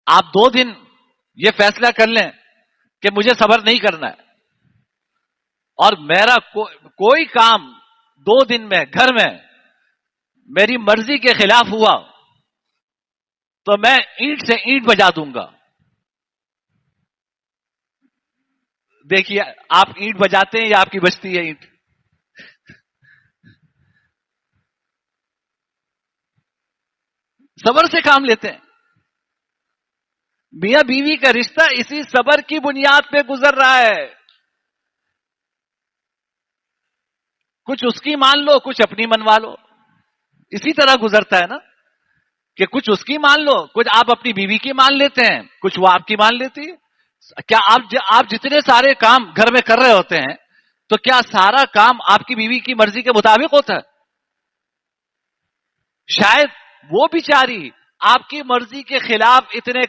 آپ 2 دن یہ فیصلہ کر لیں کہ مجھے صبر نہیں کرنا ہے، اور میرا کوئی کام 2 دن میں گھر میں میری مرضی کے خلاف ہوا تو میں اینٹ سے اینٹ بجا دوں گا. دیکھیے آپ اینٹ بجاتے ہیں یا آپ کی بجتی ہے اینٹ؟ صبر سے کام لیتے ہیں. میاں بیوی کا رشتہ اسی صبر کی بنیاد پہ گزر رہا ہے. کچھ اس کی مان لو، کچھ اپنی منوا لو. اسی طرح گزرتا ہے نا کہ کچھ اس کی مان لو، کچھ آپ اپنی بیوی کی مان لیتے ہیں، کچھ وہ آپ کی مان لیتی ہے. کیا آپ جتنے سارے کام گھر میں کر رہے ہوتے ہیں تو کیا سارا کام آپ کی بیوی کی مرضی کے مطابق ہوتا ہے؟ شاید وہ بیچاری آپ کی مرضی کے خلاف اتنے